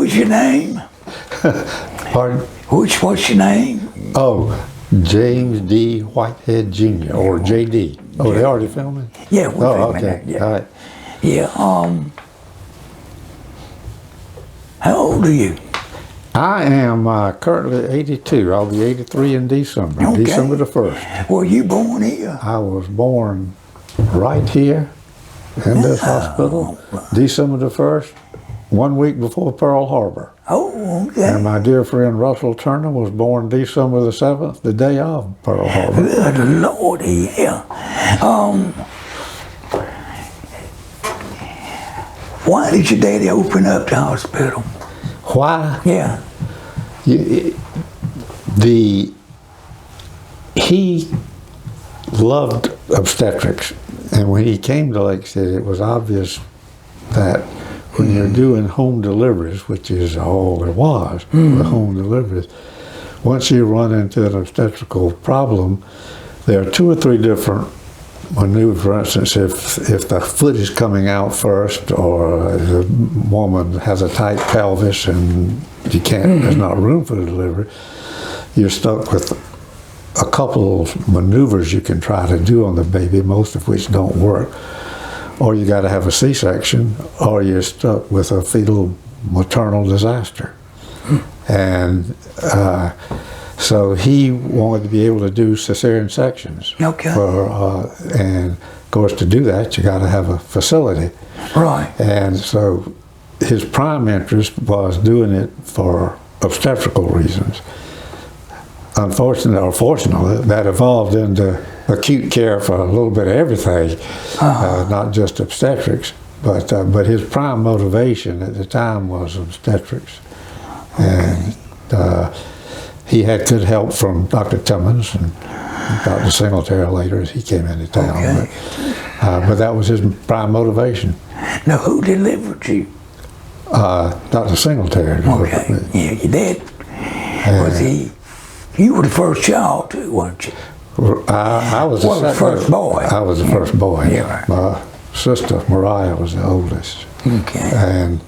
was your name? Pardon? What's your name? Oh, James D. Whitehead Jr. or J.D. Oh, they already filming? Yeah, we're filming okay. that. Yeah. All right. Yeah. How old are you? I am currently 82. I'll be 83 in December. Okay. December the 1st. Were you born here? I was born right here in this hospital, December the 1st, 1 week before Pearl Harbor. Oh, okay. And my dear friend Russell Turner was born December the 7th, the day of Pearl Harbor. Good Lord, yeah. Why did your daddy open up the hospital? Why? Yeah. He loved obstetrics, and when he came to Lake City, it was obvious that when you're doing home deliveries, which is all there was, the home deliveries, once you run into an obstetrical problem, there are 2 or 3 different maneuvers. For instance, if the foot is coming out first, or the woman has a tight pelvis and you can't, there's not room for the delivery, you're stuck with a couple of maneuvers you can try to do on the baby, most of which don't work. Or you got to have a C-section, or you're stuck with a fetal maternal disaster. And so he wanted to be able to do cesarean sections. Okay. And of course, to do that, you got to have a facility. Right. And so his prime interest was doing it for obstetrical reasons. Unfortunately, or fortunately, that evolved into acute care for a little bit of everything, not just obstetrics. But his prime motivation at the time was obstetrics. And he had good help from Dr. Timmons and Dr. Singletary later as he came into town. Okay. But that was his prime motivation. Now, who delivered you? Dr. Singletary. Okay. Yeah, your dad. Was he? You were the first child too, weren't you? I was the first boy. I was the first boy. Yeah. My sister Mariah was the oldest. Okay. And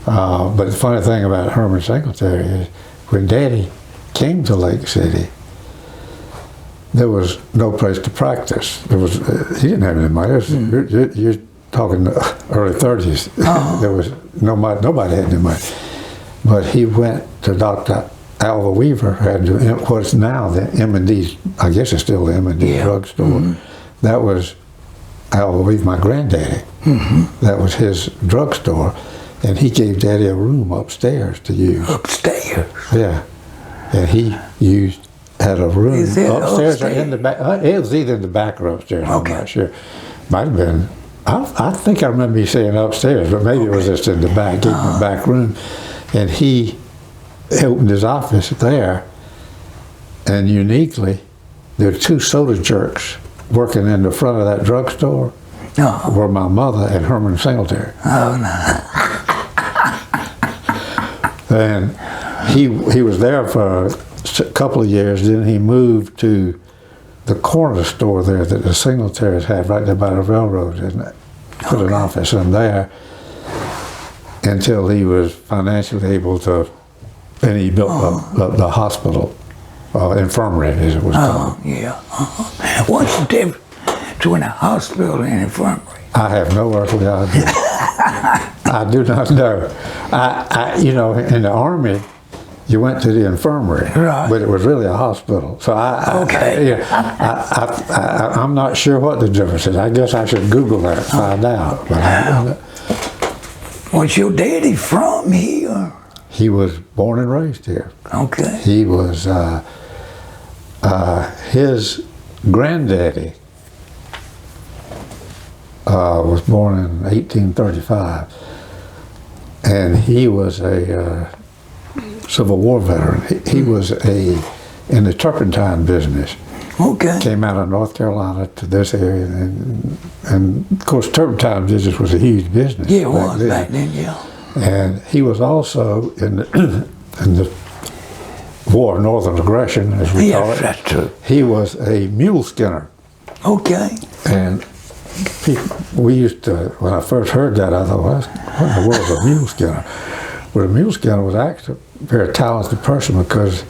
but the funny thing about Herman Singletary is when Daddy came to Lake City, there was no place to practice. He didn't have any money. You're talking early 30s. There was nobody had any money. But he went to Dr. Alva Weaver, had what's now the M&D, I guess it's still the M&D drugstore. That was Alva Weaver, my granddaddy. That was his drugstore, and he gave Daddy a room upstairs to use. Upstairs? Yeah, and he had a room upstairs or in the back. It was either in the back or upstairs. Okay. I'm not sure. Might have been. I think I remember you saying upstairs, but maybe it was just in the back, gave him a back room, and he opened his office there, and uniquely, there were 2 soda jerks working in the front of that drugstore. Were my mother and Herman Singletary. Oh, no. And he was there for a couple of years, then he moved to the corner store there that the Singletaries had right there by the railroad, and put an office in there until he was financially able to. And he built the hospital, infirmary as it was called. Yeah. What's the difference between a hospital and an infirmary? I have no earthly idea. I do not know. In the Army, you went to the infirmary, right. But it was really a hospital. So I'm not sure what the difference is. I guess I should Google that and find out. But was your daddy from here? He was born and raised here. Okay. He was, his granddaddy was born in 1835, and he was a Civil War veteran. He was in the turpentine business. Okay. Came out of North Carolina to this area, and of course turpentine business was a huge business. Yeah, it was back then, yeah. And he was also in the War of Northern Aggression, as we call it. That's true. He was a mule skinner. Okay. And we used to, when I first heard that, I thought, what in the world is a mule skinner? Well, the mule skinner was actually a very talented person because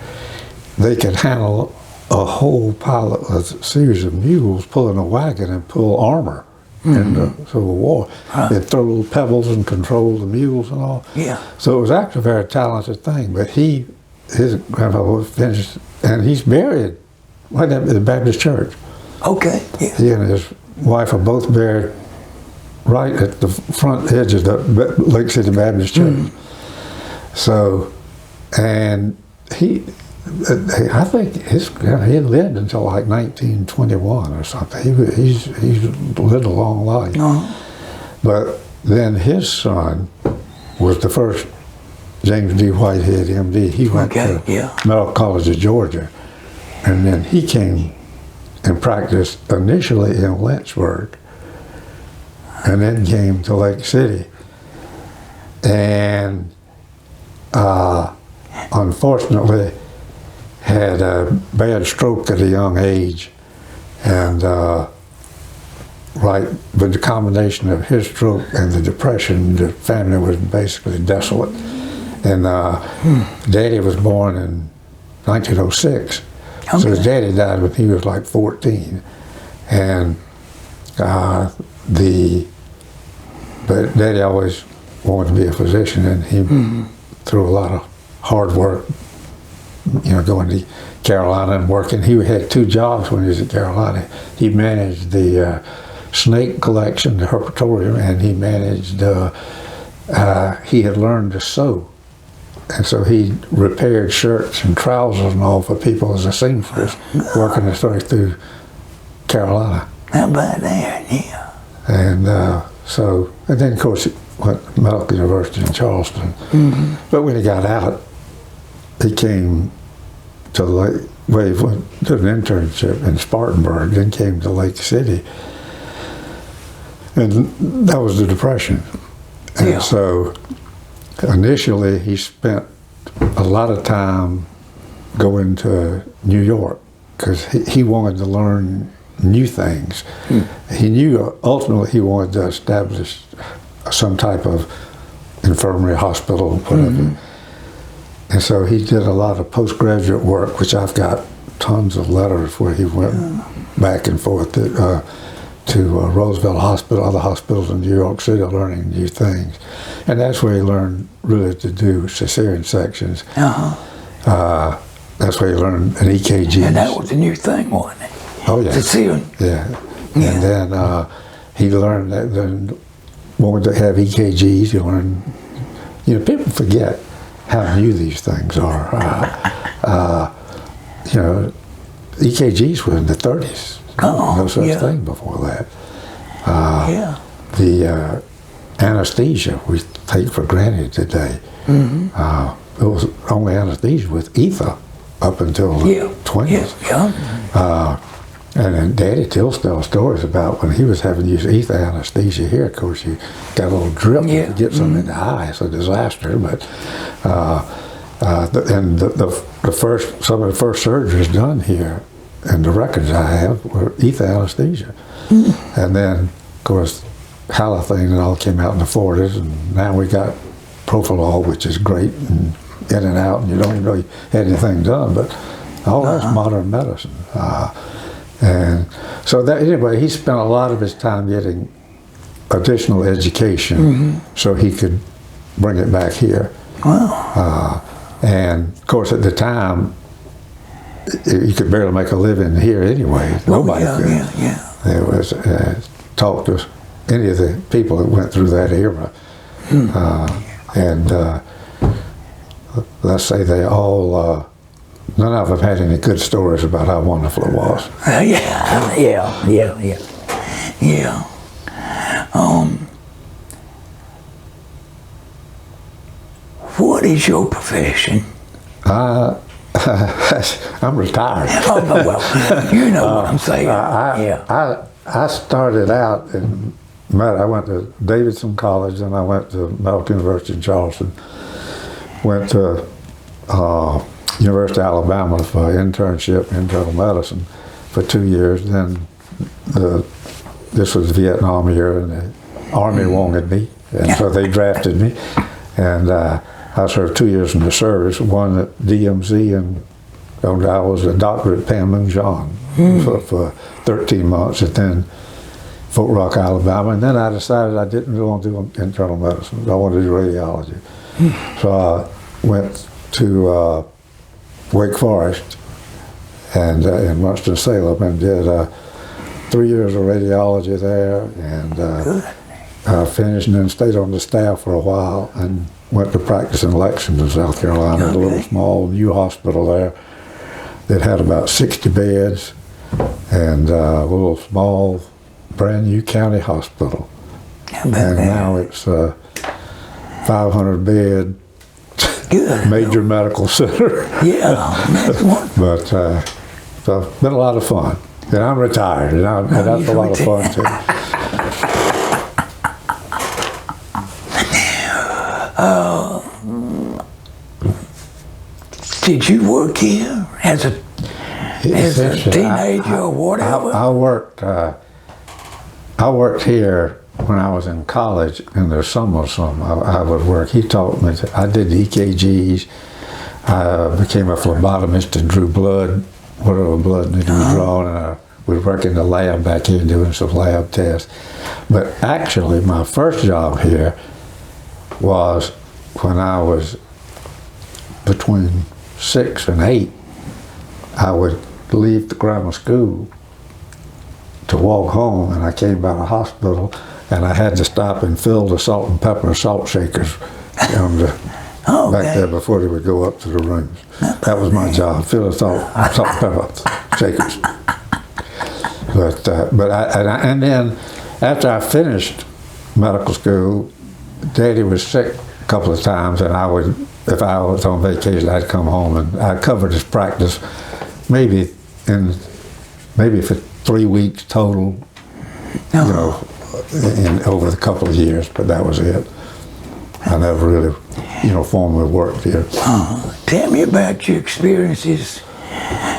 they could handle a whole a series of mules, pulling a wagon and pull armor in the Civil War. They'd throw little pebbles and control the mules and all. Yeah. So it was actually a very talented thing. But his grandfather was finished, and he's buried right at the Baptist church. Okay. Yeah. He and his wife are both buried right at the front edge of the Lake City Baptist Church. So, and I think he lived until like 1921 or something. He's lived a long life. But then his son was the first James D. Whitehead, M.D. He went to Medical College of Georgia, and then he came and practiced initially in Lynchburg, and then came to Lake City. And unfortunately had a bad stroke at a young age, and with the combination of his stroke and the depression, the family was basically desolate. And Daddy was born in 1906, so his daddy died when he was like 14, and but Daddy always wanted to be a physician, and he through a lot of hard work, going to Carolina and working. He had 2 jobs when he was at Carolina. He managed the snake collection, the herpetoриum, and he managed, he had learned to sew. And so he repaired shirts and trousers and all for people as a seamstress, working his way through Carolina. How about that? Yeah. And and then of course he went to Medical University in Charleston. But when he got out, he came to he went to an internship in Spartanburg, then came to Lake City. And that was the Depression. And so initially he spent a lot of time going to New York because he wanted to learn new things. He knew ultimately he wanted to establish some type of infirmary, hospital, whatever. And so he did a lot of postgraduate work, which I've got tons of letters where he went back and forth to Roosevelt Hospital, other hospitals in New York City, learning new things. And that's where he learned really to do cesarean sections. That's where he learned an EKG. And that was a new thing, wasn't it? Oh, yeah. Cesarean. Yeah. And then he learned that, then wanted to have EKGs. He learned, people forget how new these things are. EKGs were in the 30s. No such thing before that. The anesthesia we take for granted today. It was only anesthesia with ether up until the 20s. And then Daddy tells stories about when he was having to use ether anesthesia here. Of course, you got a little drip to get something in the eye. It's a disaster. But some of the first surgeries done here, and the records I have, were ether anesthesia. And then, of course, halothane and all came out in the 40s, and now we got Propofol, which is great, and in and out, and you don't even know you had anything done. But all that's modern medicine. And so anyway, he spent a lot of his time getting additional education so he could bring it back here. And of course, at the time, you could barely make a living here anyway. Nobody could. There was talk to any of the people that went through that era, and let's say they all. None of them had any good stories about how wonderful it was. What is your profession? I'm retired. Well, you know what I'm saying. I started out I went to Davidson College, and I went to Medical University in Charleston. Went to University of Alabama for internship in internal medicine for 2 years. Then this was Vietnam year, and the Army wanted me, and so they drafted me. And I served 2 years in the service, one at DMZ, and I was a doctor at Panmunjom for 13 months, and then Fort Rock, Alabama, and then I decided I didn't want to do internal medicine. I wanted to do radiology. So I went to Wake Forest and in Winston-Salem and did 3 years of radiology there, and finished and then stayed on the staff for a while and went to practice in Lexington, South Carolina, at a little small new hospital there that had about 60 beds and a little small brand new county hospital. And now it's a 500 bed major medical center. Yeah, that's wonderful. But so it's been a lot of fun. And I'm retired, and that's a lot of fun too. Did you work here as a teenager or whatever? I worked here when I was in college in the summer. I would work. He taught me. I did EKGs. I became a phlebotomist and drew blood, whatever blood needed to be drawn. And we work in the lab back here doing some lab tests. But actually, my first job here was when I was between 6 and 8. I would leave the grammar school to walk home, and I came by the hospital, and I had to stop and fill the salt and pepper salt shakers back there before they would go up to the rooms. That was my job, fill the salt and pepper shakers. And then after I finished medical school, Daddy was sick a couple of times, and I would, if I was on vacation, I'd come home and I covered his practice, maybe for 3 weeks total, over the couple of years, but that was it. I never really, formally worked here. Tell me about your experiences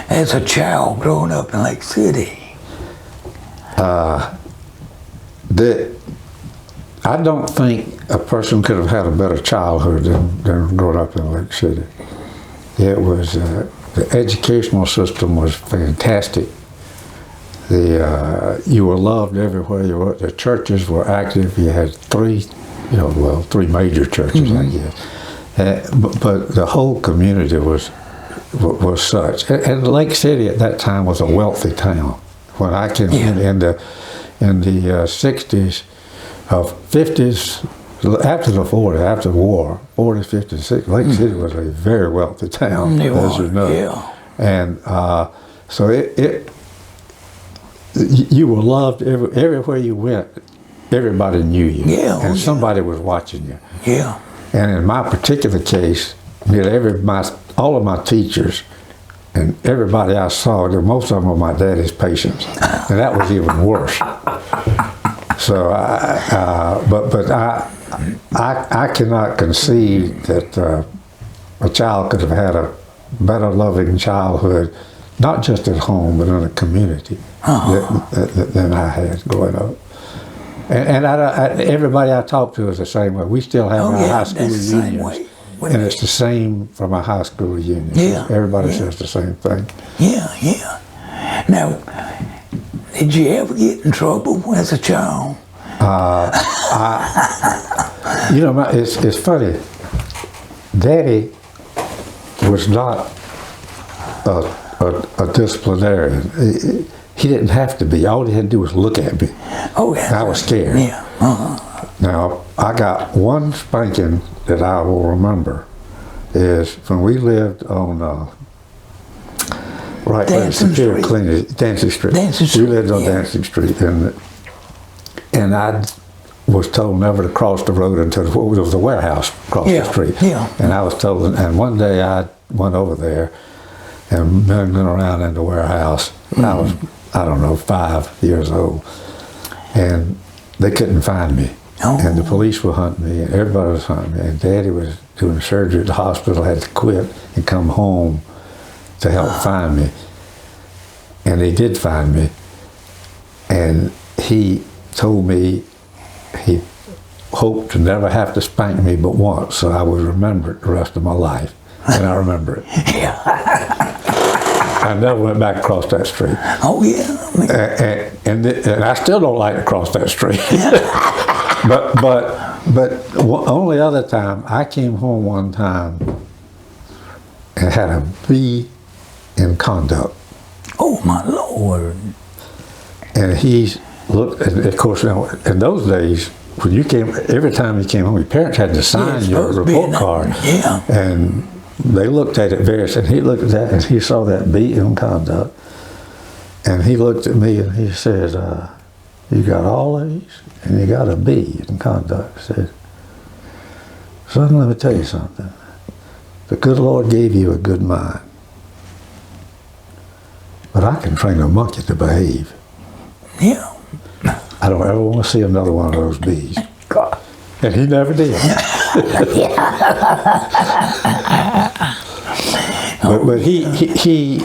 as a child growing up in Lake City. I don't think a person could have had a better childhood than growing up in Lake City. It was, the educational system was fantastic. You were loved everywhere you were. The churches were active. You had three major churches, I guess. But the whole community was such. And Lake City at that time was a wealthy town. When I came in the 60s, 50s, after the 40s, after the war, 40s, 50s, 60s, Lake City was a very wealthy town, as you know. Yeah. And so you were loved everywhere you went. Everybody knew you, and somebody was watching you. Yeah. And in my particular case, all of my teachers and everybody I saw, most of them were my daddy's patients, and that was even worse. So, I cannot concede that a child could have had a better loving childhood, not just at home, but in a community than I had growing up. And everybody I talk to is the same way. We still have our high school reunions, and it's the same from our high school reunions. Yeah, everybody says the same thing. Yeah. Now, did you ever get in trouble as a child? It's funny. Daddy was not a disciplinarian. He didn't have to be. All he had to do was look at me. Oh, yeah. I was scared. Yeah. Now, I got one spanking that I will remember is when we lived on right where Superior Clinic, Dancing Street. We lived on Dancing Street, and I was told never to cross the road until there was a warehouse across the street. Yeah. And I was told, and one day I went over there and went around in the warehouse. I was, 5 years old, and they couldn't find me. And the police were hunting me, and everybody was hunting me, and Daddy was doing surgery at the hospital, had to quit and come home to help find me. And they did find me, and he told me hoped to never have to spank me but once, so I would remember it the rest of my life. And I remember it. I never went back across that street. Oh, yeah. And I still don't like to cross that street. but only other time, I came home one time and had a B in conduct. Oh, my Lord. And he looked, and of course, in those days, when you came, every time you came home, your parents had to sign your report card. Yeah. And they looked at it various, and he looked at that, and he saw that B in conduct. And he looked at me and he said, you got all A's and you got a B in conduct. I said, son, let me tell you something. The good Lord gave you a good mind. But I can train a monkey to behave. Yeah. I don't ever want to see another one of those B's. God. And he never did. but he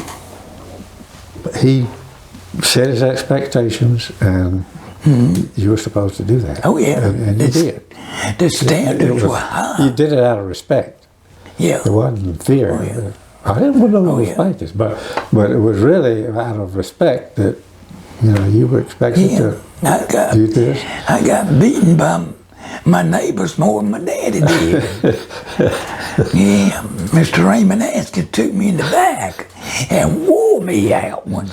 set his expectations, and you were supposed to do that. Oh, yeah. And you did. The standards were high. You did it out of respect. Yeah. It wasn't fear. Oh, yeah. I didn't want to respect this, but it was really out of respect that you were expected to do this. I got beaten by my neighbors more than my daddy did. Yeah, Mr. Raymond Askin took me in the back and wore me out one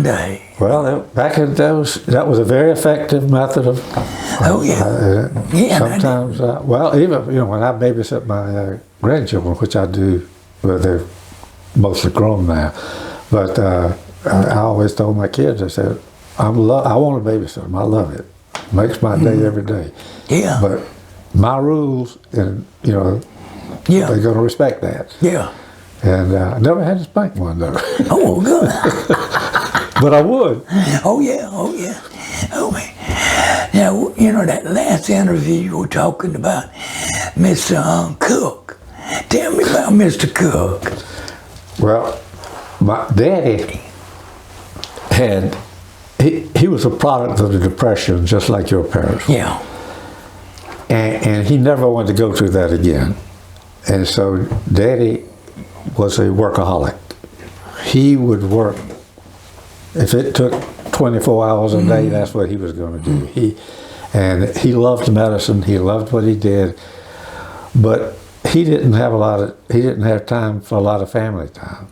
day. Well, back in those, that was a very effective method of. Oh yeah. Sometimes, even when I babysit my grandchildren, which I do, well, they're mostly grown now, but I always told my kids, I said, I want to babysit them. I love it. Makes my day every day. Yeah. But my rules, and they're going to respect that. Yeah. And I never had to spank one though. Oh, good. But I would. Oh yeah. Oh man. Now that last interview you were talking about, Mr. Cook. Tell me about Mr. Cook. Well, my daddy he was a product of the Depression, just like your parents. Yeah. And he never wanted to go through that again. And so Daddy was a workaholic. He would work, if it took 24 hours a day, that's what he was going to do. He loved medicine, he loved what he did, but he didn't have time for a lot of family time.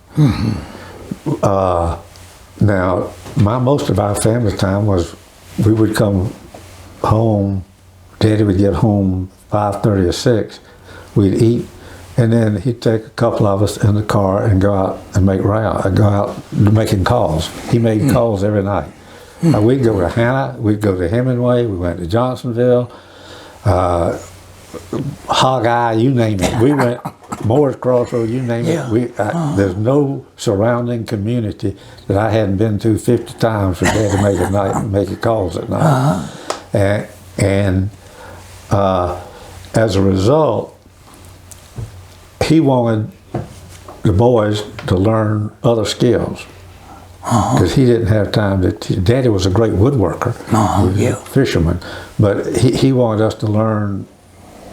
Now, most of our family time was, we would come home, Daddy would get home 5:30 or 6, we'd eat, and then he'd take a couple of us in the car and go out and go out making calls. He made calls every night. We'd go to Hannah, we'd go to Hemingway, we went to Johnsonville, Hog Eye, you name it. We went, Moore's Crossroad, you name it. There's no surrounding community that I hadn't been to 50 times for Dad to make calls at night. And as a result, he wanted the boys to learn other skills. Because he didn't have time to Daddy was a great woodworker, he was a fisherman, but he wanted us to learn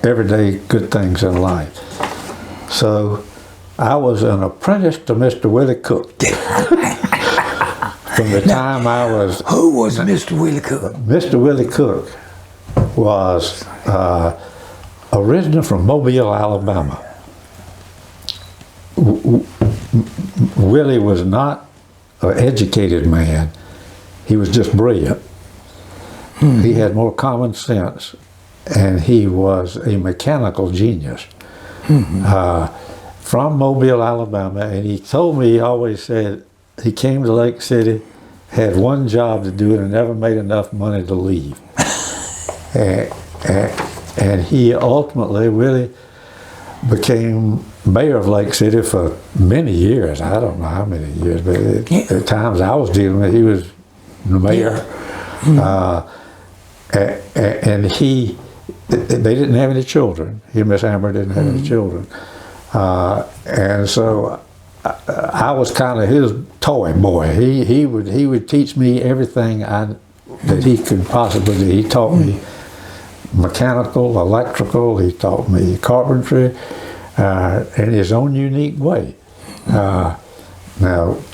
everyday good things in life. So I was an apprentice to Mr. Willie Cook. From the time I was... Who was Mr. Willie Cook? Mr. Willie Cook was originally from Mobile, Alabama. Willie was not an educated man. He was just brilliant. He had more common sense, and he was a mechanical genius. From Mobile, Alabama, and he told me, he always said, he came to Lake City, had one job to do, and never made enough money to leave. And he ultimately really became mayor of Lake City for many years. I don't know how many years, but at times I was dealing with, he was the mayor. And they didn't have any children. He and Miss Amber didn't have any children. And so I was kind of his toy boy. He would teach me everything that he could possibly do. He taught me mechanical, electrical. He taught me carpentry in his own unique way. Now,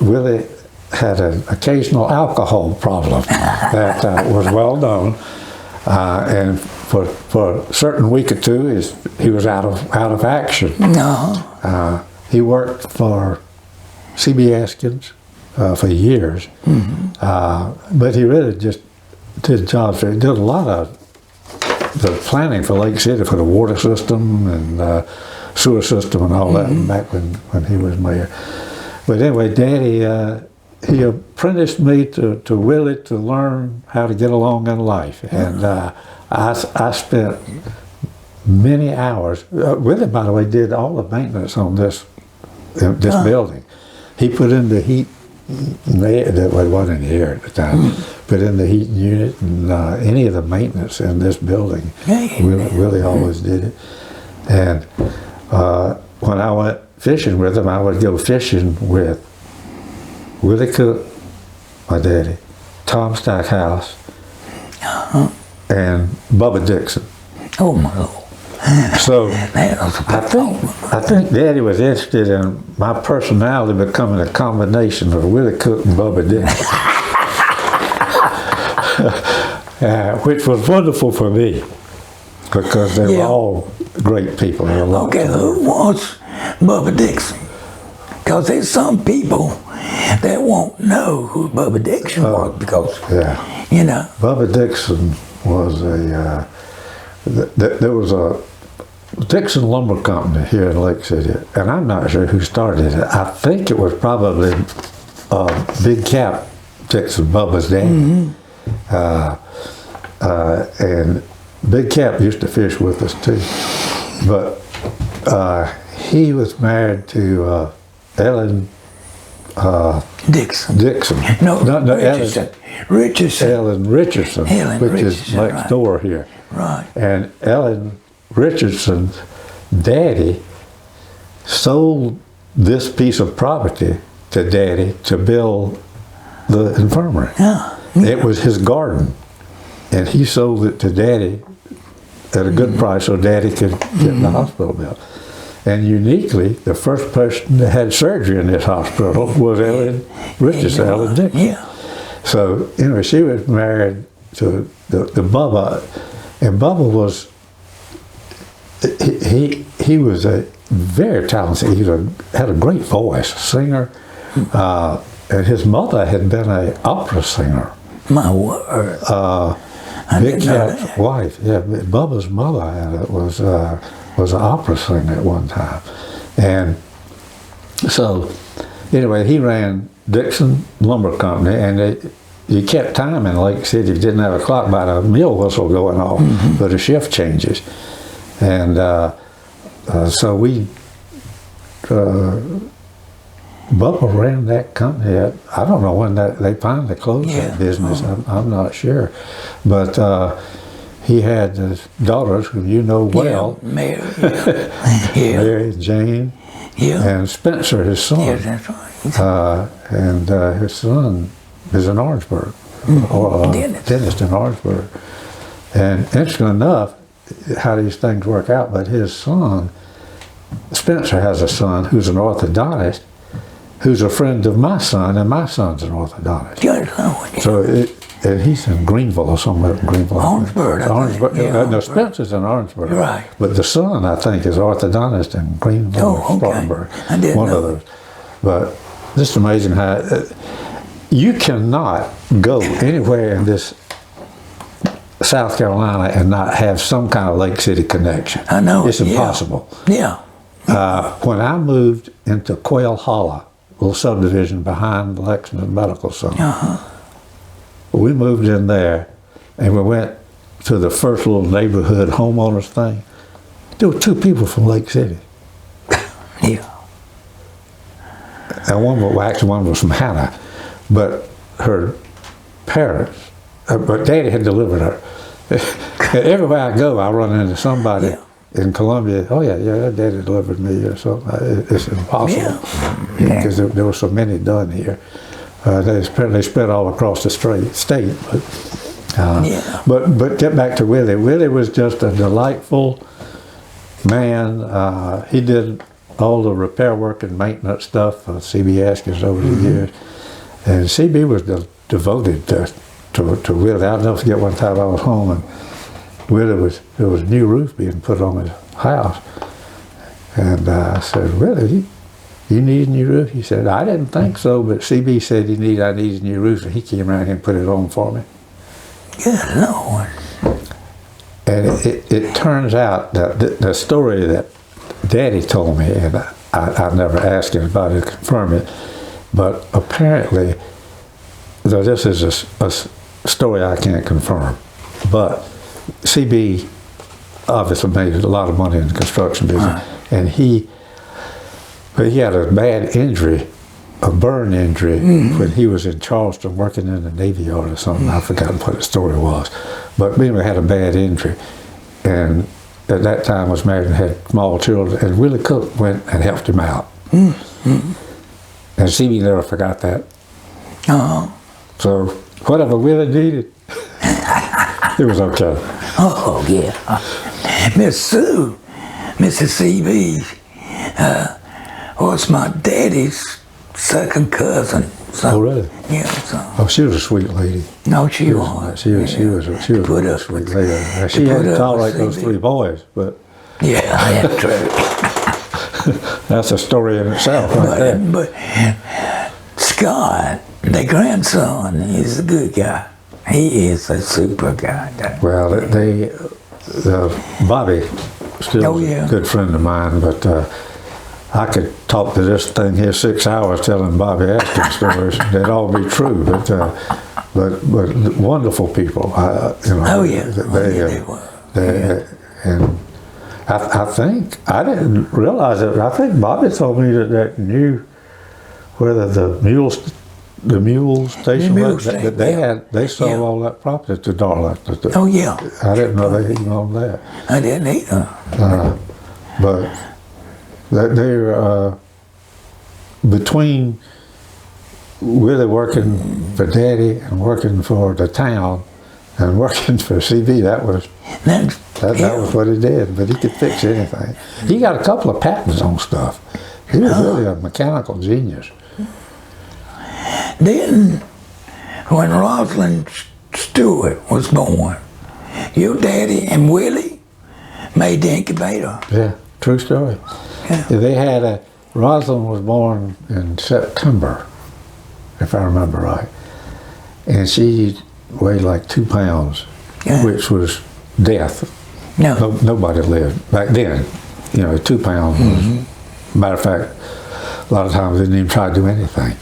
Willie had an occasional alcohol problem that was well known, and for a certain week or two, he was out of action. No. He worked for C.B. Askins for years, but he really just did jobs. He did a lot of the planning for Lake City for the water system and sewer system and all that back when he was mayor. But anyway, Daddy, he apprenticed me to Willie to learn how to get along in life. And I spent many hours. Willie, by the way, did all the maintenance on this building. He put in the heat, that wasn't in the air at the time, put in the heating unit and any of the maintenance in this building. Willie always did it. And when I went fishing with him, I would go fishing with Willie Cook, my daddy, Tom Stackhouse, and Bubba Dixon. Oh my Lord. So I think Daddy was interested in my personality becoming a combination of Willie Cook and Bubba Dixon, which was wonderful for me because they were all great people. Okay, who was Bubba Dixon? Because there's some people that won't know who Bubba Dixon was because, you know. Bubba Dixon was there was a Dixon Lumber Company here in Lake City, and I'm not sure who started it. I think it was probably Big Cap Dixon, Bubba's dad. And Big Cap used to fish with us too. But he was married to Ellen Dixon. No, Richardson. Ellen Richardson, which is next door here. Right. And Ellen Richardson's daddy sold this piece of property to Daddy to build the infirmary. It was his garden, and he sold it to Daddy at a good price so Daddy could get the hospital built. And uniquely, the first person that had surgery in this hospital was Ellen Richardson, Ellen Dixon. Yeah. So, anyway, she was married to the Bubba, and Bubba was, he was a very talented, he had a great voice, singer, and his mother had been an opera singer. My word. Big Cap's wife, Bubba's mother was an opera singer at one time. And so, anyway, he ran Dixon Lumber Company, and you kept time in Lake City. If you didn't have a clock by the mill whistle going off for the shift changes. And so Bubba ran that company. I don't know when they finally closed that business. I'm not sure. But he had daughters who you know well. Mary, Mary, Jane, and Spencer, his son. Yeah, that's right. And his son is in Orangeburg, or dentist in Orangeburg. And interesting enough, how these things work out, but his son, Spencer has a son who's an orthodontist, who's a friend of my son, and my son's an orthodontist. Good Lord. So and he's in Greenville or somewhere in Greenville. Orangeburg, I think. No, Spencer's in Orangeburg. Right. But the son, I think, is orthodontist in Greenville or Spartanburg. I didn't one know. of those. But just amazing how you cannot go anywhere in this South Carolina and not have some kind of Lake City connection. I know. It's impossible. Yeah. When I moved into Quail Hollow, a little subdivision behind the Lexington Medical Center, we moved in there, and we went to the first little neighborhood homeowners thing. There were two people from Lake City. Yeah. And one was from Hannah, but her parents, but Daddy had delivered her. Everywhere I go, I run into somebody in Columbia. Oh yeah, Daddy delivered me or something. It's impossible because there were so many done here. They spread all across the state, but Yeah. But get back to Willie. Willie was just a delightful man. He did all the repair work and maintenance stuff for CB Askins over the years. And CB was devoted to Willie. I'll never forget one time I was home and there was a new roof being put on his house. And I said, Willie, you need a new roof? He said, I didn't think so, but CB said I needed a new roof, and he came around here and put it on for me. Good Lord. And it turns out that the story that Daddy told me, and I never asked him about it to confirm it, but apparently, though this is a story I can't confirm, but CB obviously made a lot of money in the construction business, and he had a bad injury, a burn injury, when he was in Charleston working in the Navy Yard or something. I've forgotten what the story was. But anyway, had a bad injury. And at that time was married and had small children. And Willie Cook went and helped him out. And CB never forgot that. So whatever Willie needed, it was okay. Oh, yeah. Miss Sue, Mrs. CB, was my daddy's second cousin. So, Oh, really? Yeah. So. Oh, she was a sweet lady. No, she was. She was a sweet lady. Now, she had to tolerate those three boys, but yeah, that's true. that's a story in itself, right there. But Scott, the grandson, is a good guy. He is a super guy. Well, Bobby, still a good friend of mine, but I could talk to this thing here 6 hours telling Bobby Askins stories. They'd all be true, but wonderful people. They were. And I think I didn't realize it. I think Bobby told me that knew whether the mule station they sold all that property to Darlington. Oh yeah. I didn't know they even owned that. I didn't either. But they're between really working for Daddy and working for the town and working for CB. That was what he did. But he could fix anything. He got a couple of patents on stuff. He was really a mechanical genius. Then, when Rosalind Stewart was born, your daddy and Willie made the incubator. Yeah, true story. Yeah. They had Rosalind was born in September, if I remember right. And she weighed like 2 pounds, which was death. No. Nobody lived. Back then, 2 pounds was, matter of fact, a lot of times they didn't even try to do anything.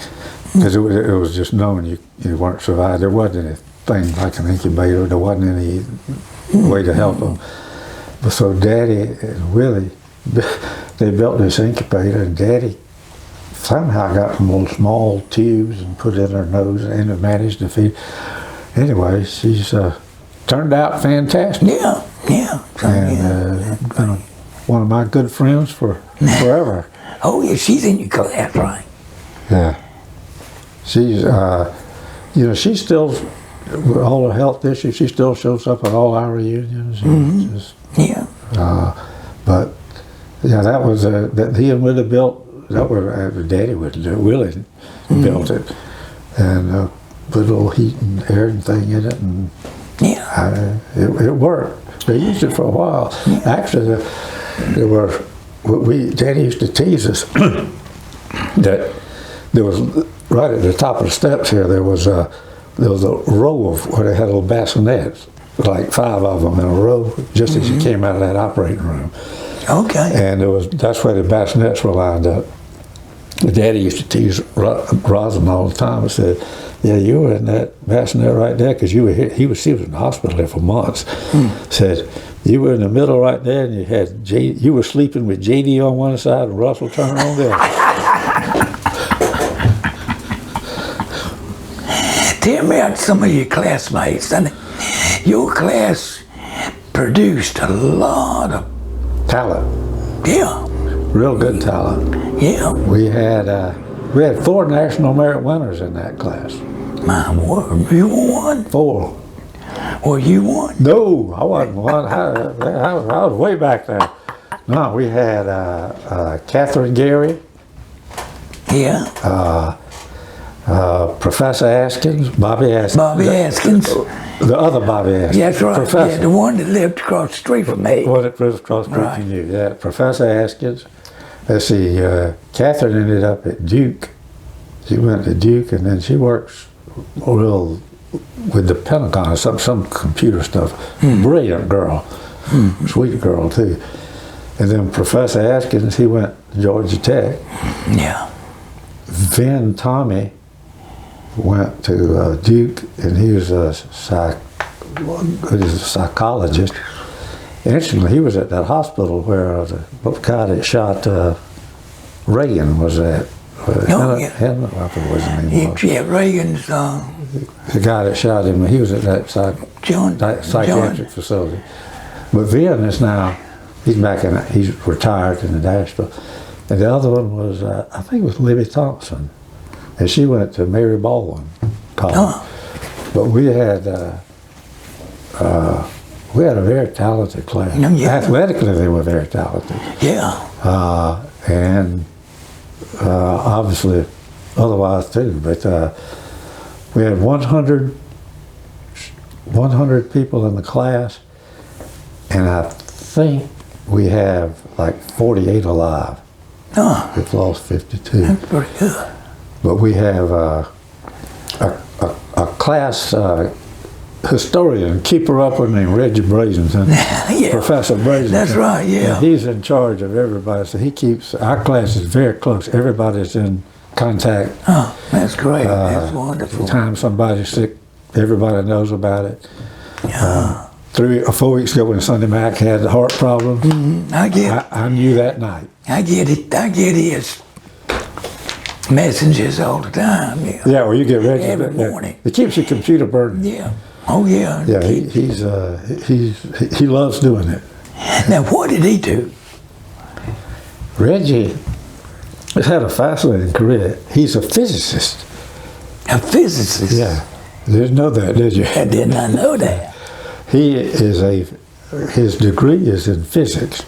Because it was just known you weren't survived. There wasn't anything like an incubator. There wasn't any way to help them. But so Daddy and Willie, they built this incubator, and Daddy somehow got some little small tubes and put it in her nose and managed to feed. Anyway, she's turned out fantastic. Yeah. And been one of my good friends for forever. Oh yeah, she's in your class, right? Yeah. She's, she's still, with all her health issues, she still shows up at all our reunions. But, that was, that he and Willie built, that was, Daddy would do, Willie built it. And put a little heat and air and thing in it, and it worked. They used it for a while. Actually, Daddy used to tease us that there was, right at the top of the steps here, there was a row of where they had little bassinets, like 5 of them in a row, just as you came out of that operating room. Okay. And that's where the bassinets were lined up. Daddy used to tease Rosalind all the time and said, "Yeah, you were in that bassinet right there because you were here." She was in the hospital there for months. Said, "You were in the middle right there, and you were sleeping with JD on one side and Russell Turner on the other." Tell me about some of your classmates. And your class produced a lot of talent. Yeah. Real good talent. Yeah. We had 4 National Merit winners in that class. My word, you won? 4. Were you one? No, I wasn't one. I was way back there. No, we had Catherine Gary, Yeah. Professor Askins, Bobby Askins. Bobby Askins. The other Bobby Askins. Yeah, that's right. Professor. Yeah, the one that lived across the street from me. What it was across the street Right. from you. Yeah, Professor Askins. Let's see, Catherine ended up at Duke. She went to Duke, and then she works real with the Pentagon, some computer stuff. Brilliant girl, sweet girl too. And then Professor Askins, he went to Georgia Tech. Yeah. Then Tommy went to Duke, and he was a psychologist. Interestingly, he was at that hospital where the guy that shot Reagan was at. Oh, yeah. I don't know what his name was. Yeah, Reagan's, The guy that shot him, he was at that psychiatric facility. But Vin is now, he's retired in Nashville. And the other one was, I think it was Libby Thompson. And she went to Mary Baldwin College. Oh. But we had a very talented class. Yeah. Athletically, they were very talented. Yeah. And obviously otherwise too. But we had 100 people in the class, and I think we have like 48 alive. Oh, We've lost 52. that's pretty good. But we have a class historian, keeper-upper named Reggie Brazenton, Yeah. Professor Brazenton. That's right, yeah. And he's in charge of everybody, so he keeps, our class is very close. Everybody's in contact. Oh, that's great. That's wonderful. The time somebody's sick, everybody knows about it. Yeah. 3 or 4 weeks ago when Sonny Mac had the heart problem, I get I knew that night. I get it. I get his messages all the time. Yeah. Yeah, well, you get Reggie. Every morning. It keeps your computer burning. Yeah. Oh, yeah. Yeah, he loves doing it. Now, what did he do? Reggie has had a fascinating career. He's a physicist. A physicist. Yeah, you didn't know that, did you? I did not know that. He is his degree is in physics,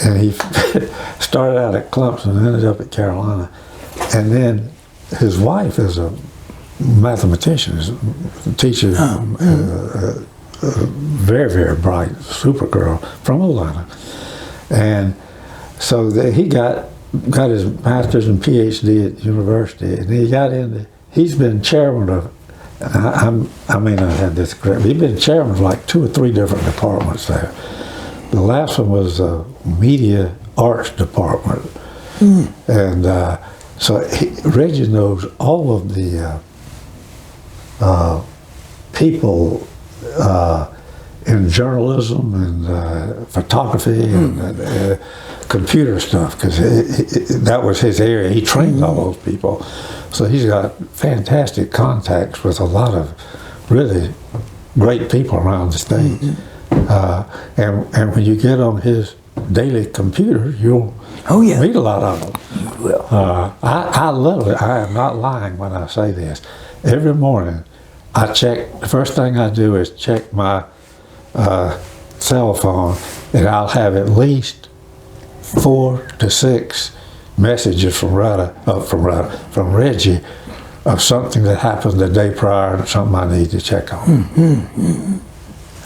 and he started out at Clemson and ended up at Carolina, and then his wife is a mathematician, is a teacher, very, very bright, super girl from Atlanta, and so he got his master's and PhD at university, and he got into. He's been chairman of. I may not have this correct, but he's been chairman of like 2 or 3 different departments there. The last one was the media arts department, and so Reggie knows all of the people in journalism and photography and computer stuff, because that was his area. He trained all those people. So he's got fantastic contacts with a lot of really great people around the state. And when you get on his daily computer, you'll meet a lot of them. You will. I love it. I am not lying when I say this. Every morning, the first thing I do is check my cell phone, and I'll have at least 4 to 6 messages from Reggie of something that happened the day prior and something I need to check on.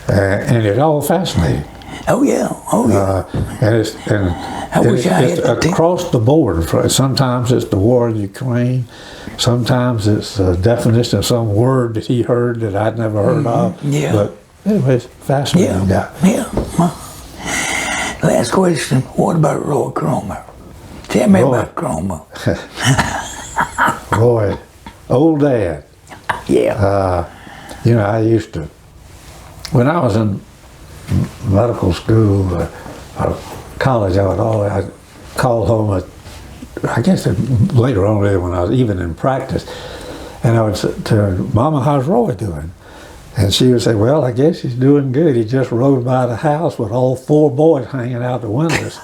And it's all fascinating. Oh yeah. And I wish I had the across the board. Sometimes it's the war in Ukraine. Sometimes it's a definition of some word that he heard that I'd never heard of. Yeah. But anyways, fascinating guy. Yeah. Last question. What about Roy Cromer? Tell me about Cromer. Roy, old dad. Yeah. I used to, when I was in medical school or college, I'd call home I guess later on when I was even in practice, and I would say to her, "Mama, how's Roy doing?" And she would say, "Well, I guess he's doing good. He just rode by the house with all 4 boys hanging out the windows."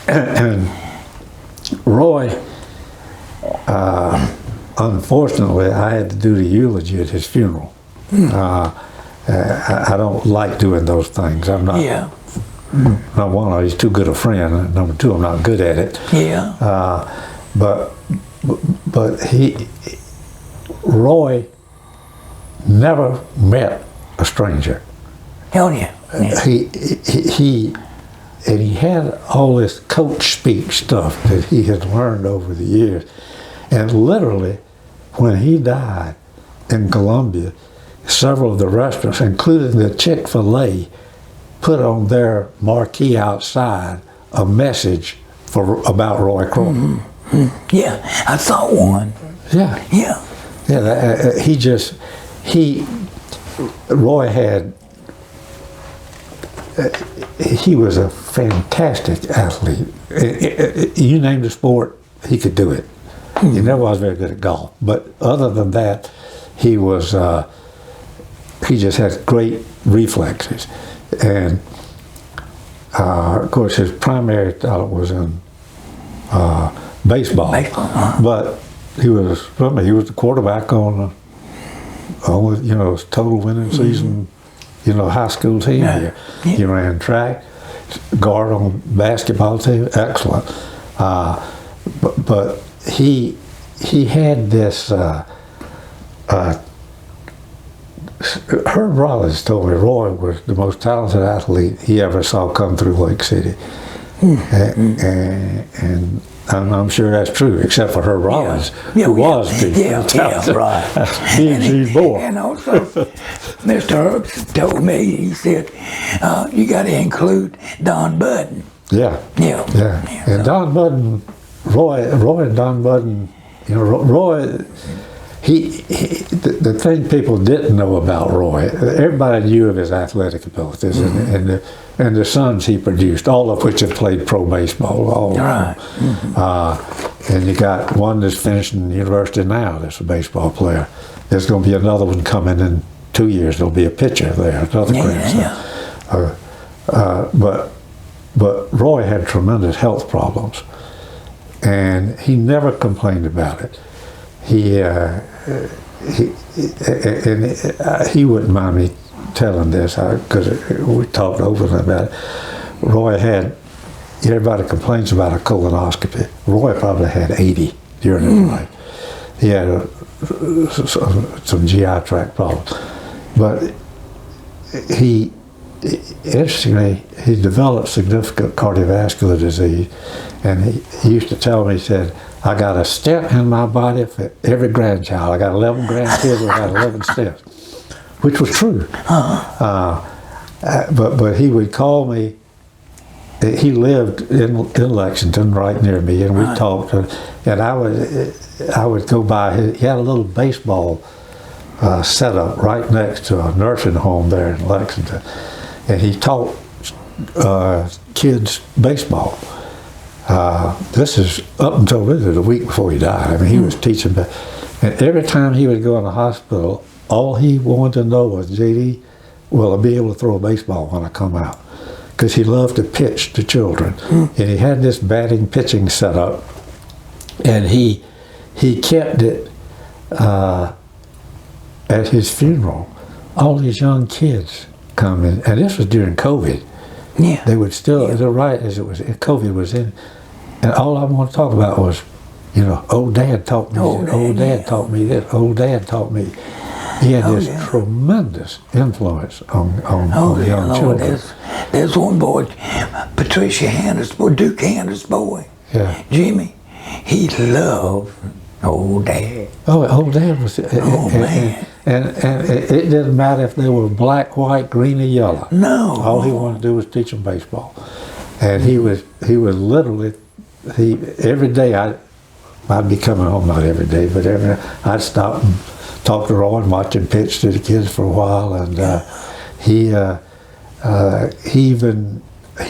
And Roy, unfortunately, I had to do the eulogy at his funeral. I don't like doing those things. I'm not. Yeah. Number one, he's too good a friend. And number two, I'm not good at it. Yeah. But Roy never met a stranger. Hell yeah. Yeah. He had all this coach speak stuff that he had learned over the years. And literally, when he died in Columbia, several of the restaurants, including the Chick-fil-A, put on their marquee outside a message about Roy Kroll. Yeah, I saw one. Yeah. Yeah. Roy had, he was a fantastic athlete. You name the sport, he could do it. He never was very good at golf, but other than that, he just had great reflexes. And of course, his primary talent was in baseball. But he was the quarterback on total winning season, high school team. Yeah. He ran track, guard on basketball team, excellent. But he had this. Herb Rollins told me Roy was the most talented athlete he ever saw come through Lake City, and I'm sure that's true, except for Herb Rollins, who was talented. Right. He's born. And also, Mr. Herbst told me, he said, you got to include Don Budden. Yeah. And Don Budden, Roy and Don Budden, Roy. The thing people didn't know about Roy, everybody knew of his athletic abilities and the sons he produced, all of which have played pro baseball. All of them. And you got one that's finishing university now that's a baseball player. There's going to be another one coming in 2 years. There'll be a pitcher there, another grandson. But Roy had tremendous health problems, and he never complained about it. He wouldn't mind me telling this because we talked openly about it. Roy had, everybody complains about a colonoscopy. Roy probably had 80 during his life. He had some GI tract problems. But interestingly, he developed significant cardiovascular disease, and he used to tell me, he said, I got a stent in my body for every grandchild. I got 11 grandkids, I got 11 stents, which was true. But he would call me. He lived in Lexington, right near me, and we talked. And I would go by. He had a little baseball setup right next to a nursing home there in Lexington, and he taught kids baseball. This is up until really the week before he died. I mean, he was teaching, and every time he would go in the hospital, all he wanted to know was, JD, will I be able to throw a baseball when I come out? Because he loved to pitch to children. And he had this batting pitching set up, and he kept it at his funeral. All these young kids come in, and this was during COVID. Yeah. They would still, right as COVID was in, and all I want to talk about was, old Dad taught me this, old Dad taught me this, old Dad taught me. He had this tremendous influence on the young children. There's one boy, Patricia Hanna's boy, Duke Hanna's boy, Jimmy. He loved old Dad. Oh, old Dad was. Man. And it didn't matter if they were black, white, green, or yellow. No. All he wanted to do was teach them baseball, and he was literally every day I'd be coming home, not every day, but I'd stop and talk to Roy and watch him pitch to the kids for a while, and he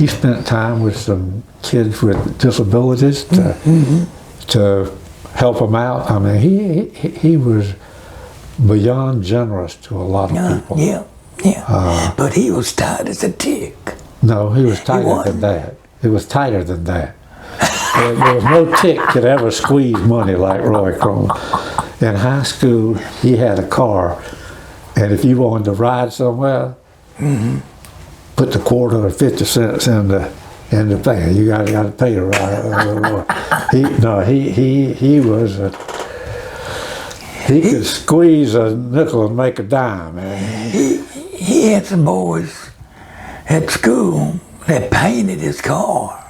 spent time with some kids with disabilities to help them out. I mean, he was beyond generous to a lot of people. But he was tight as a tick. No, he was tighter than that. He was tighter than that. There was no tick could ever squeeze money like Roy Kroll. In high school, he had a car And if you wanted to ride somewhere, put the quarter or 50 cents in the thing. You got to pay to ride. He was he could squeeze a nickel and make a dime, man. He had some boys at school that painted his car.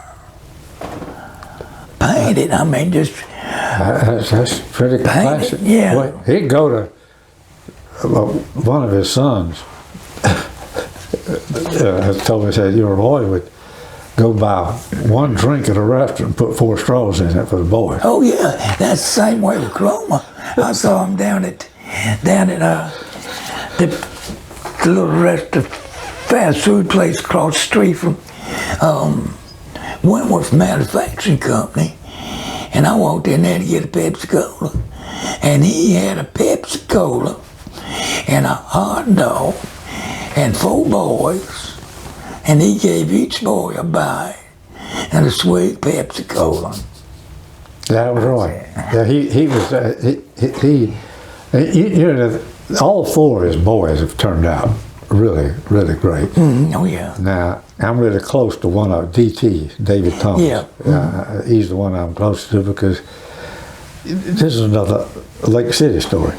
Painted, I mean, just that's pretty classic. Yeah. Well, he'd go to one of his sons. Told me, said, your boy would go buy one drink at a restaurant and put 4 straws in it for the boy. Oh yeah, that's the same way with Chroma. I saw him down at the little fast food place across the street from Wentworth Manufacturing Company, and I walked in there to get a Pepsi Cola, and he had a Pepsi Cola and a hot dog and 4 boys, and he gave each boy a bite and a sweet Pepsi Cola. That was right. Yeah, he was. You know, all 4 of his boys have turned out really, really great. Oh yeah. Now I'm really close to one of DT, David Thomas. Yeah. He's the one I'm close to because this is another Lake City story.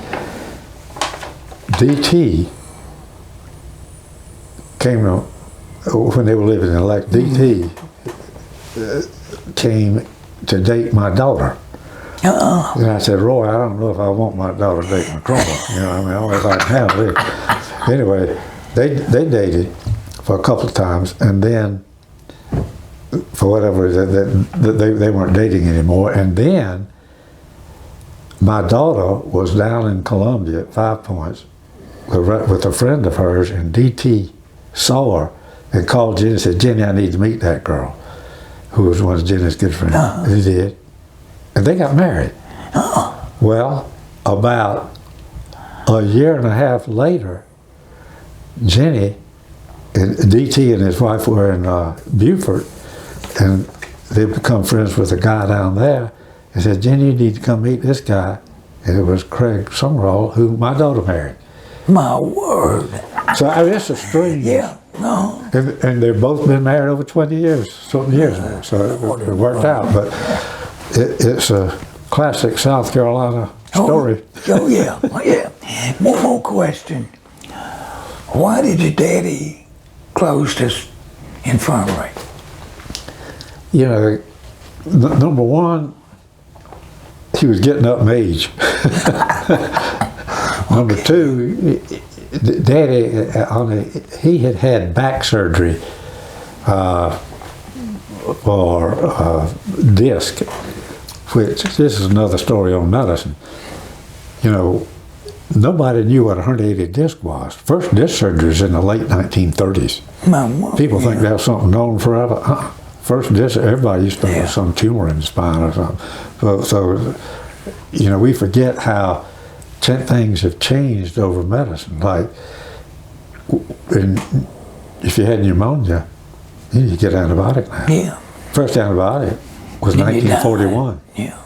DT came to, when they were living in Lake. DT came to date my daughter. And I said, Roy, I don't know if I want my daughter dating a Chroma. You know, I mean, I always like to have it. Anyway, they dated for a couple of times, and then for whatever reason, they weren't dating anymore. And then my daughter was down in Columbia at 5 Points with a friend of hers, and DT saw her and called Jenny and said, Jenny, I need to meet that girl, who was one of Jenny's good friends. He did. And they got married. Well, about a year and a half later, Jenny and DT and his wife were in Beaufort, and they become friends with a guy down there, and said, Jenny, you need to come meet this guy. And it was Craig Summerall, who my daughter married. My word. So I mean, it's a strange. Yeah. No. And they've both been married over 20 years, something years now. So it worked out. But it's a classic South Carolina story. Oh yeah. Oh, yeah. One more question. Why did your daddy close this infirmary? You know, number one, he was getting up in age. Number two, Daddy, he had had back surgery for disc, which this is another story on medicine. You know, nobody knew what a herniated disc was. First disc surgery was in the late 1930s. People think that was something known forever. First disc, everybody used to have some tumor in the spine or something. So, you know, we forget how things have changed over medicine. Like, if you had pneumonia, you get antibiotic now. Yeah. First antibiotic was 1941. Yeah.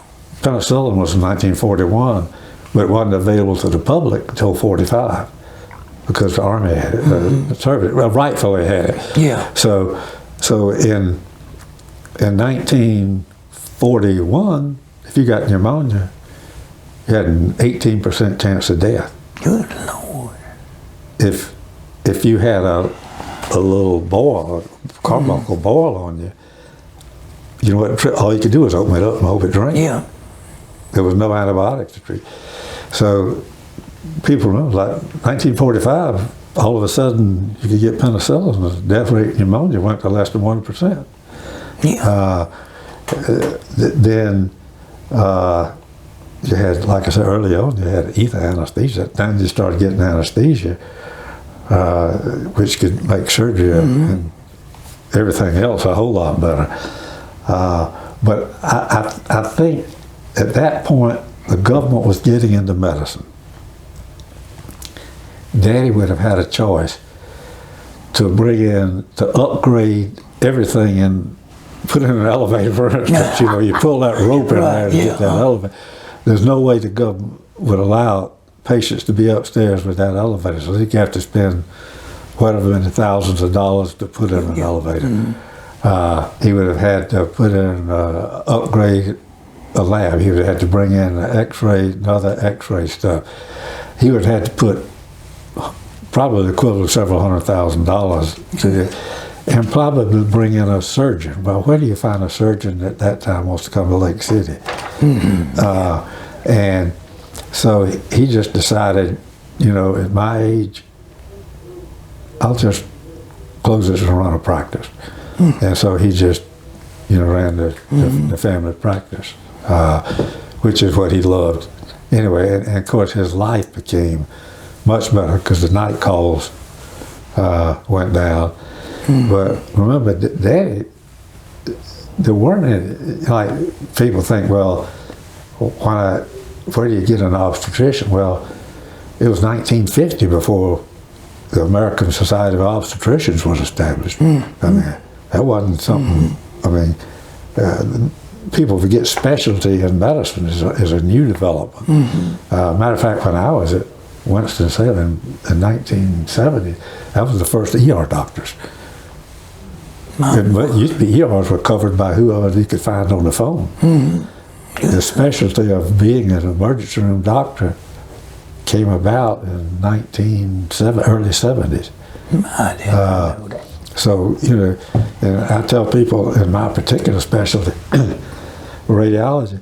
Penicillin was in 1941, but it wasn't available to the public until 45 because the Army had it, rightfully had it. Yeah. So in 1941, if you got pneumonia, you had an 18% chance of death. Good Lord. If you had a little boil, a carbuncle boil on you, you know what? All you could do was open it up and hope it drained. Yeah. There was no antibiotics to treat. So people remember, like 1945, all of a sudden you could get penicillin, and the death rate in pneumonia went to less than 1%. Yeah. Then you had, like I said earlier on, you had ether anesthesia. At the time you started getting anesthesia, which could make surgery and everything else a whole lot better. But I think at that point, the government was getting into medicine. Daddy would have had a choice to upgrade everything and put in an elevator, for instance. You know, you pull that rope in there to get that elevator. There's no way the government would allow patients to be upstairs with that elevator. So he'd have to spend whatever many thousands of dollars to put in an elevator. He would have had to put in, upgrade a lab. He would have had to bring in an x-ray and other x-ray stuff. He would have had to put probably the equivalent of several $100,000 to it, and probably bring in a surgeon. Well, where do you find a surgeon at that time wants to come to Lake City? And so he just decided, you know, at my age, I'll just close this and run a practice. And so he just, you know, ran the family practice, which is what he loved. Anyway, and of course his life became much better because the night calls went down. But remember, Daddy, there weren't any, like people think, well, where do you get an obstetrician? Well, it was 1950 before the American Society of Obstetricians was established. I mean, that wasn't something, I mean, people forget specialty in medicine is a new development. Matter of fact, when I was at Winston-Salem in 1970, that was the first ER doctors. It used to be ERs were covered by whoever you could find on the phone. The specialty of being an emergency room doctor came about in early 70s. I didn't know that. So, you know, and I tell people in my particular specialty, radiology,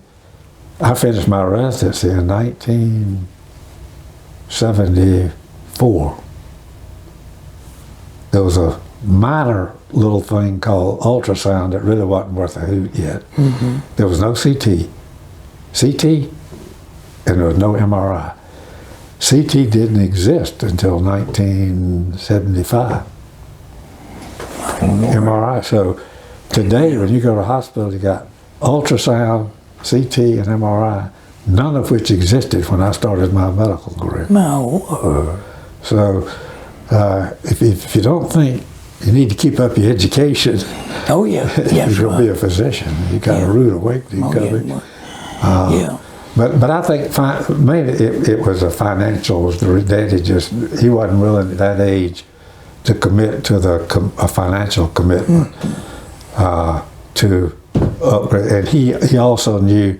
I finished my residency in 1974. There was a minor little thing called ultrasound that really wasn't worth a hoot yet. There was no CT, and there was no MRI. CT didn't exist until 1975. MRI. So today, when you go to the hospital, you got ultrasound, CT, and MRI, none of which existed when I started my medical career. No. So if you don't think you need to keep up your education, Oh, yeah. if you're going to be a physician, you got a rude awakening. But I think maybe it was a financial. Daddy he wasn't willing at that age to commit to a financial commitment to upgrade. And he also knew,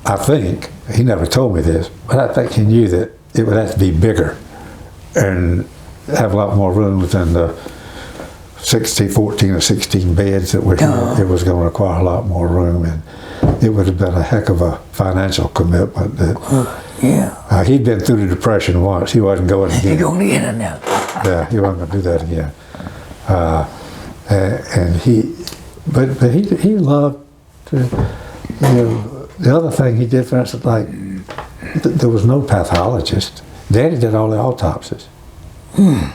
I think, he never told me this, but I think he knew that it would have to be bigger and have a lot more room than the 14 or 16 beds that were here. It was going to require a lot more room, and it would have been a heck of a financial commitment. He'd been through the Depression once. He wasn't going again. You're going in now. Yeah, he wasn't going to do that again. And he loved to, you know, the other thing he did, for instance, like, there was no pathologist. Daddy did all the autopsies. In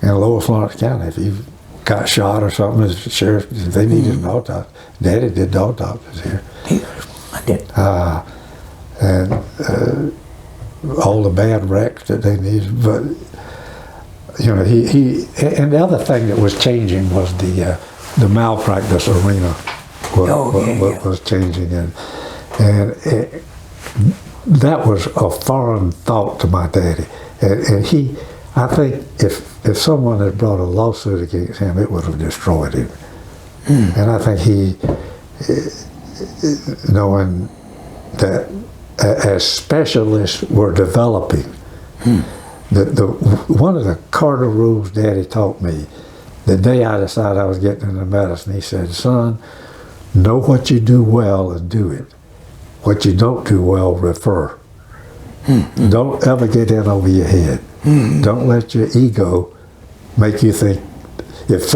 Lower Florence County, if you got shot or something, the sheriff, they needed an autopsy. Daddy did the autopsies here. I did. And all the bad wrecks that they needed. But, you know, and the other thing that was changing was the malpractice arena was changing. And that was a foreign thought to my daddy. And I think if someone had brought a lawsuit against him, it would have destroyed him. And I think knowing that as specialists were developing, one of the cardinal rules Daddy taught me, the day I decided I was getting into medicine, he said, son, know what you do well and do it. What you don't do well, refer. Don't ever get in over your head. Don't let your ego make you think, if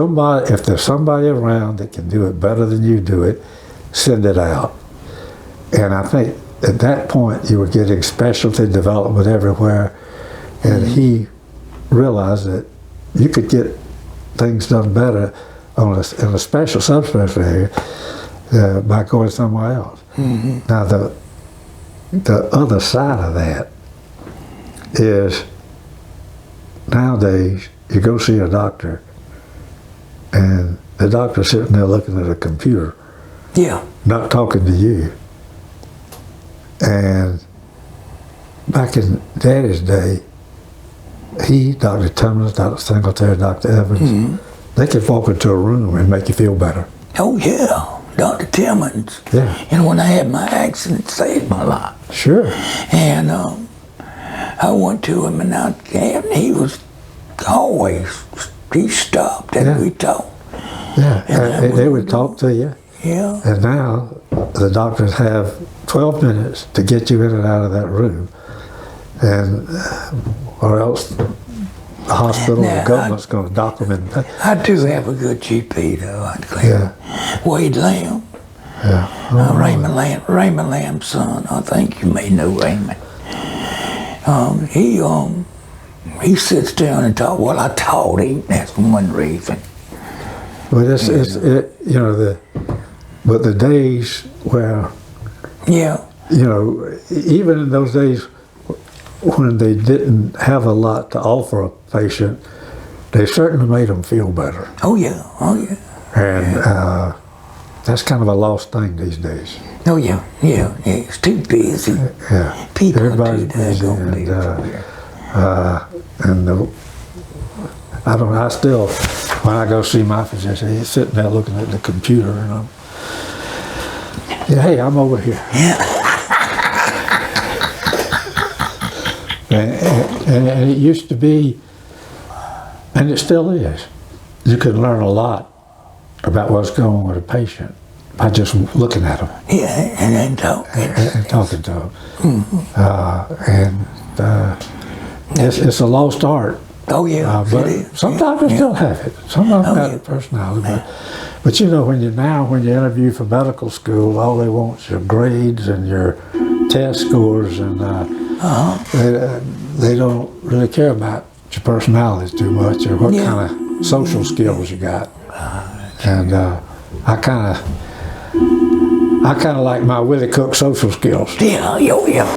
there's somebody around that can do it better than you do it, send it out. And I think at that point you were getting specialty development everywhere, and he realized that you could get things done better in a special subspecialty area by going somewhere else. Now the other side of that is, nowadays you go see a doctor and the doctor's sitting there looking at a computer, not talking to you. And back in Daddy's day, Dr. Tumnus, Dr. Singletary, Dr. Evans, they could walk into a room and make you feel better. Oh, yeah. Dr. Timmons. Yeah. And when I had my accident, it saved my life. Sure. And I went to him, and he was always, he stopped and we talked. Yeah, and they would talk to you. Yeah. And now the doctors have 12 minutes to get you in and out of that room, and or else the hospital or the government's going to dock them in. I do have a good GP, though, I declare. Yeah. Wade Lamb. Yeah. Raymond Lamb's son. I think you may know Raymond. He sits down and talks. Well, I taught him. That's one reason. But but the days where, even in those days when they didn't have a lot to offer a patient, they certainly made them feel better. Oh yeah. And that's kind of a lost thing these days. Oh yeah. It's too busy. Yeah. People Everybody's busy, I don't know. I still, when I go see my physician, he's sitting there looking at the computer, and hey, I'm over here. Yeah. and it used to be, and it still is, you can learn a lot about what's going on with a patient by just looking at them. Yeah, and then talking. And talking to them. Mm-hmm. It's a lost art. Oh yeah, but it is. Some doctors still have it. Some of them got a personality. But when you interview for medical school, all they want is your grades and your test scores, and they don't really care about your personality too much, or what kind of social skills you got. And I kind of like my Willie Cook social skills. Yeah.